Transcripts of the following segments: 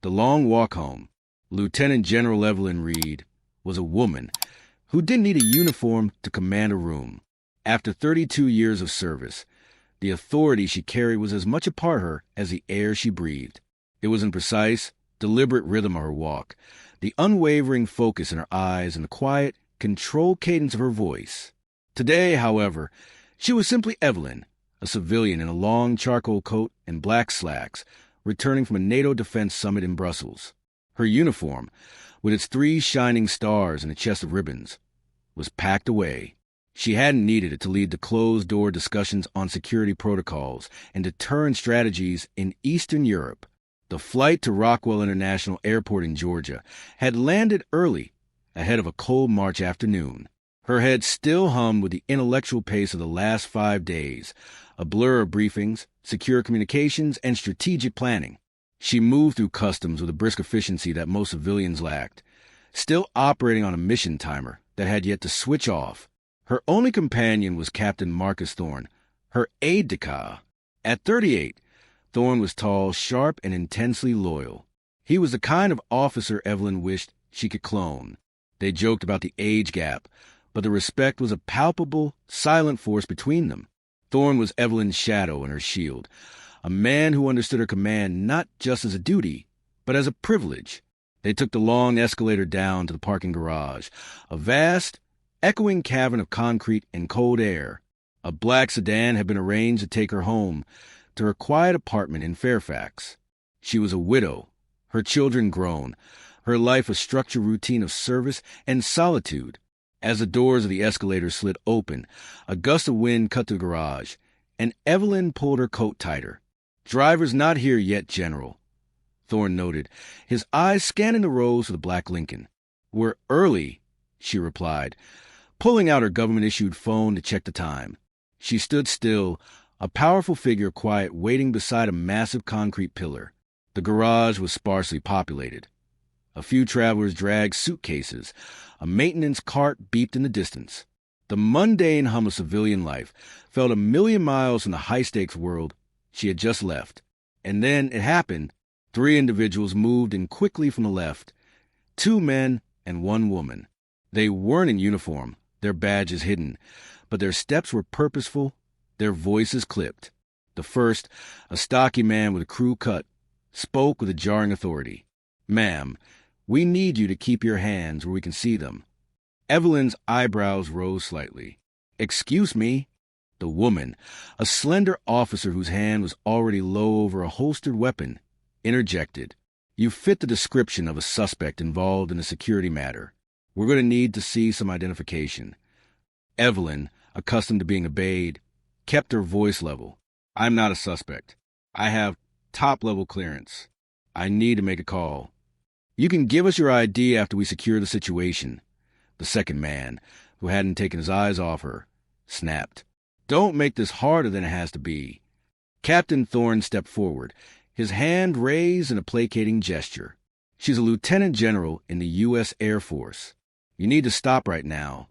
The long walk home. Lieutenant General Evelyn Reed was a woman who didn't need a uniform to command a room. After 32 years of service, the authority she carried was as much a part of her as the air she breathed. It was in precise, deliberate rhythm of her walk, the unwavering focus in her eyes, and the quiet, controlled cadence of her voice. Today, however, she was simply Evelyn, a civilian in a long charcoal coat and black slacks, returning from a NATO defense summit in Brussels. Her uniform, with its 3 shining stars and a chest of ribbons, was packed away. She hadn't needed it to lead the closed-door discussions on security protocols and deterrent strategies in Eastern Europe. The flight to Rockwell International Airport in Georgia had landed early, ahead of a cold March afternoon. Her head still hummed with the intellectual pace of the last 5 days, a blur of briefings, secure communications, and strategic planning. She moved through customs with a brisk efficiency that most civilians lacked, still operating on a mission timer that had yet to switch off. Her only companion was Captain Marcus Thorne, her aide-de-camp. At 38, Thorne was tall, sharp, and intensely loyal. He was the kind of officer Evelyn wished she could clone. They joked about the age gap, but the respect was a palpable, silent force between them. Thorne was Evelyn's shadow and her shield, a man who understood her command not just as a duty, but as a privilege. They took the long escalator down to the parking garage, a vast, echoing cavern of concrete and cold air. A black sedan had been arranged to take her home to her quiet apartment in Fairfax. She was a widow, her children grown, her life a structured routine of service and solitude. As the doors of the escalator slid open, a gust of wind cut through the garage, and Evelyn pulled her coat tighter. "Driver's not here yet, General," Thorne noted, his eyes scanning the rows of the black Lincoln. "We're early," she replied, pulling out her government-issued phone to check the time. She stood still, a powerful figure quiet, waiting beside a massive concrete pillar. The garage was sparsely populated. A few travelers dragged suitcases. A maintenance cart beeped in the distance. The mundane hum of civilian life felt a million miles from the high-stakes world she had just left. And then it happened. 3 individuals moved in quickly from the left, 2 men and 1 woman. They weren't in uniform, their badges hidden, but their steps were purposeful, their voices clipped. The first, a stocky man with a crew cut, spoke with a jarring authority. "Ma'am, we need you to keep your hands where we can see them." Evelyn's eyebrows rose slightly. "Excuse me." The woman, a slender officer whose hand was already low over a holstered weapon, interjected. "You fit the description of a suspect involved in a security matter. We're going to need to see some identification." Evelyn, accustomed to being obeyed, kept her voice level. "I'm not a suspect. I have top-level clearance. I need to make a call." "You can give us your ID after we secure the situation," the second man, who hadn't taken his eyes off her, snapped. "Don't make this harder than it has to be." Captain Thorne stepped forward, his hand raised in a placating gesture. "She's a lieutenant general in the U.S. Air Force. You need to stop right now."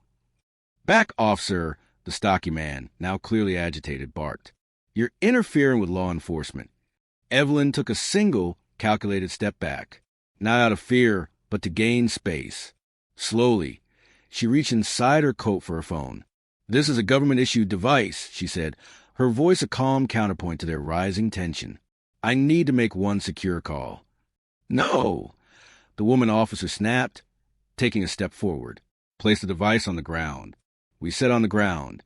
"Back off, sir," the stocky man, now clearly agitated, barked. "You're interfering with law enforcement." Evelyn took a single, calculated step back, not out of fear, but to gain space. Slowly, she reached inside her coat for her phone. "This is a government-issued device," she said, her voice a calm counterpoint to their rising tension. "I need to make one secure call." "No!" the woman officer snapped, taking a step forward. "Place the device on the ground." "We said on the ground."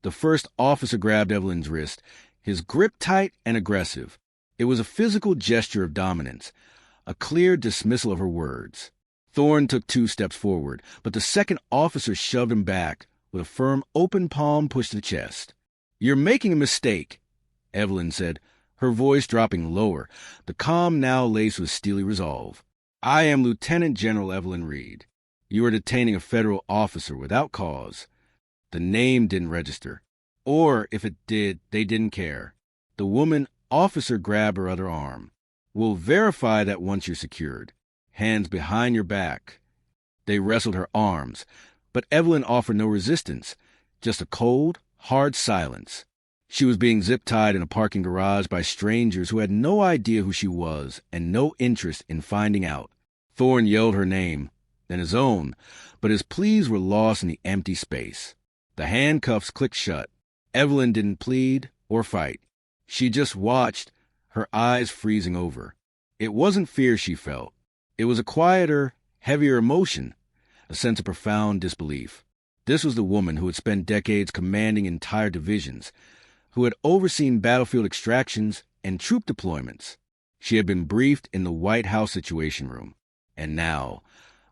The first officer grabbed Evelyn's wrist, his grip tight and aggressive. It was a physical gesture of dominance, a clear dismissal of her words. Thorne took 2 steps forward, but the second officer shoved him back with a firm, open palm push to the chest. "You're making a mistake," Evelyn said, her voice dropping lower, the calm now laced with steely resolve. "I am Lieutenant General Evelyn Reed. You are detaining a federal officer without cause. The name didn't register. Or, if it did, they didn't care." The woman officer grabbed her other arm. "We'll verify that once you're secured. Hands behind your back." They wrestled her arms, but Evelyn offered no resistance, just a cold, hard silence. She was being zip-tied in a parking garage by strangers who had no idea who she was and no interest in finding out. Thorne yelled her name, then his own, but his pleas were lost in the empty space. The handcuffs clicked shut. Evelyn didn't plead or fight. She just watched, her eyes freezing over. It wasn't fear she felt. It was a quieter, heavier emotion, a sense of profound disbelief. This was the woman who had spent decades commanding entire divisions, who had overseen battlefield extractions and troop deployments. She had been briefed in the White House Situation Room. And now,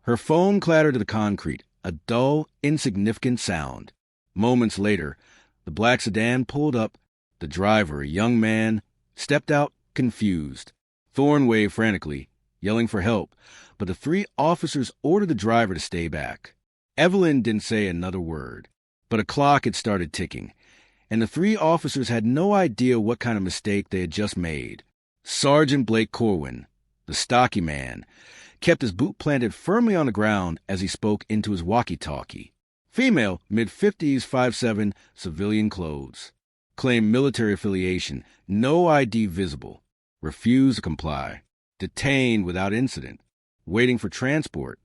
her phone clattered to the concrete, a dull, insignificant sound. Moments later, the black sedan pulled up. The driver, a young man, stepped out, confused. Thorne waved frantically, yelling for help, but the three officers ordered the driver to stay back. Evelyn didn't say another word, but a clock had started ticking, and the three officers had no idea what kind of mistake they had just made. Sergeant Blake Corwin, the stocky man, kept his boot planted firmly on the ground as he spoke into his walkie-talkie. Female, mid-50s, 5'7", civilian clothes. Claimed military affiliation, no ID visible. Refused to comply. Detained without incident. Waiting for transport.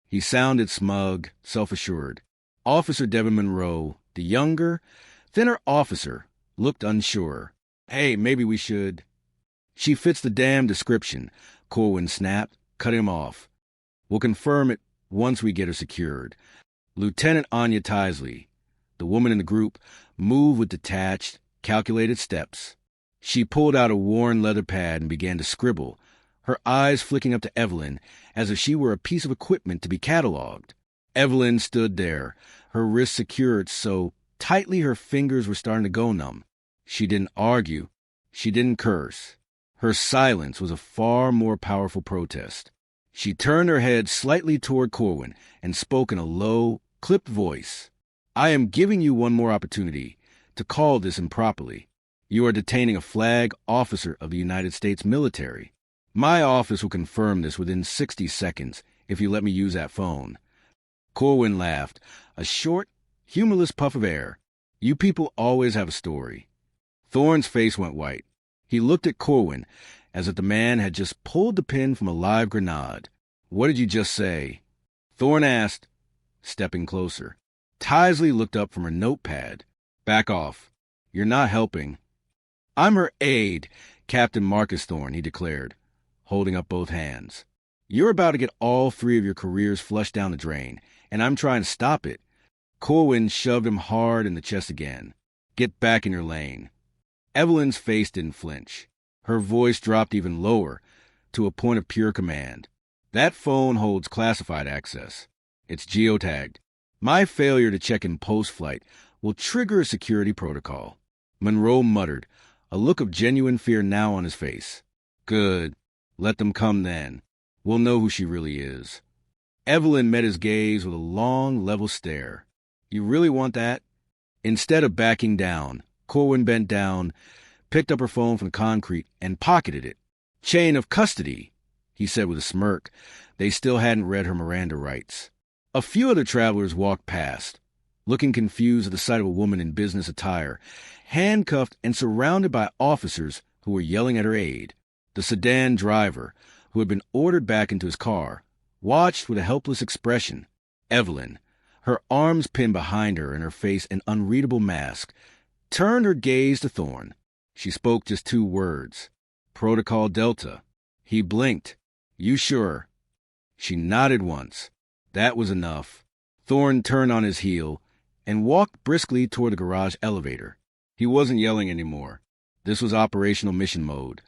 He sounded smug, self-assured. Officer Devin Monroe, the younger, thinner officer, looked unsure. Hey, maybe we should... She fits the damn description, Corwin snapped, cut him off. We'll confirm it once we get her secured. Lieutenant Anya Tisley, the woman in the group, moved with detached, calculated steps. She pulled out a worn leather pad and began to scribble, her eyes flicking up to Evelyn as if she were a piece of equipment to be cataloged. Evelyn stood there, her wrists secured so tightly her fingers were starting to go numb. She didn't argue. She didn't curse. Her silence was a far more powerful protest. She turned her head slightly toward Corwin and spoke in a low, clipped voice. I am giving you one more opportunity to call this improperly. You are detaining a flag officer of the United States military. My office will confirm this within 60 seconds if you let me use that phone. Corwin laughed, a short, humorless puff of air. You people always have a story. Thorne's face went white. He looked at Corwin as if the man had just pulled the pin from a live grenade. What did you just say? Thorne asked, stepping closer. Tisley looked up from her notepad. Back off. You're not helping. I'm her aide, Captain Marcus Thorne, he declared, holding up both hands. You're about to get all three of your careers flushed down the drain, and I'm trying to stop it. Corwin shoved him hard in the chest again. Get back in your lane. Evelyn's face didn't flinch. Her voice dropped even lower, to a point of pure command. That phone holds classified access. It's geotagged. My failure to check in post-flight will trigger a security protocol. Monroe muttered, a look of genuine fear now on his face. Good. Let them come then. We'll know who she really is. Evelyn met his gaze with a long, level stare. You really want that? Instead of backing down, Corwin bent down, picked up her phone from the concrete, and pocketed it. Chain of custody, he said with a smirk. They still hadn't read her Miranda rights. A few other travelers walked past, looking confused at the sight of a woman in business attire, handcuffed and surrounded by officers who were yelling at her aide. The sedan driver, who had been ordered back into his car, watched with a helpless expression. Evelyn, her arms pinned behind her and her face an unreadable mask, turned her gaze to Thorne. She spoke just 2 words. Protocol Delta. He blinked. You sure? She nodded once. That was enough. Thorne turned on his heel and walked briskly toward the garage elevator. He wasn't yelling anymore. This was operational mission mode.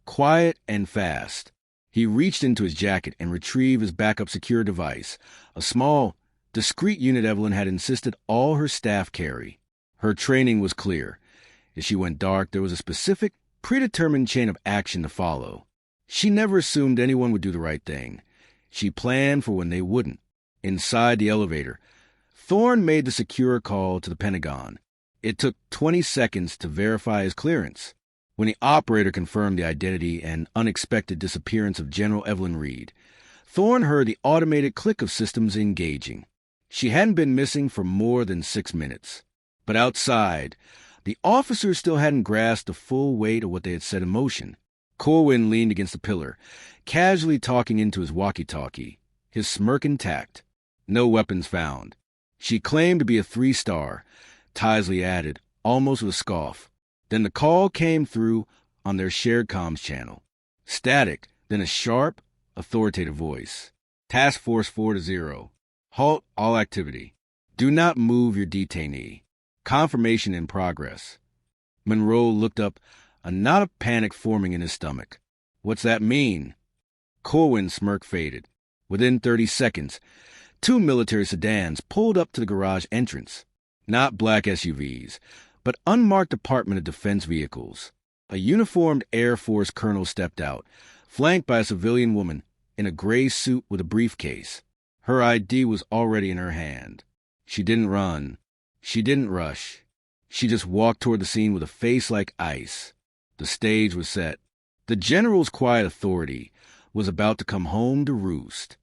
Quiet and fast. He reached into his jacket and retrieved his backup secure device, a small, discreet unit Evelyn had insisted all her staff carry. Her training was clear. If she went dark, there was a specific, predetermined chain of action to follow. She never assumed anyone would do the right thing. She planned for when they wouldn't. Inside the elevator, Thorne made the secure call to the Pentagon. It took 20 seconds to verify his clearance. When the operator confirmed the identity and unexpected disappearance of General Evelyn Reed, Thorne heard the automated click of systems engaging. She hadn't been missing for more than 6 minutes. But outside, The officers still hadn't grasped the full weight of what they had set in motion. Corwin leaned against the pillar, casually talking into his walkie-talkie, his smirk intact. No weapons found. She claimed to be a 3-star, Tisley added, almost with a scoff. Then the call came through on their shared comms channel. Static, then a sharp, authoritative voice. Task Force 4-0. Halt all activity. Do not move your detainee. Confirmation in progress. Monroe looked up, a knot of panic forming in his stomach. What's that mean? Corwin's smirk faded. Within 30 seconds, 2 military sedans pulled up to the garage entrance. Not black SUVs, but unmarked Department of Defense vehicles. A uniformed Air Force colonel stepped out, flanked by a civilian woman in a gray suit with a briefcase. Her ID was already in her hand. She didn't run. She didn't rush. She just walked toward the scene with a face like ice. The stage was set. The general's quiet authority was about to come home to roost.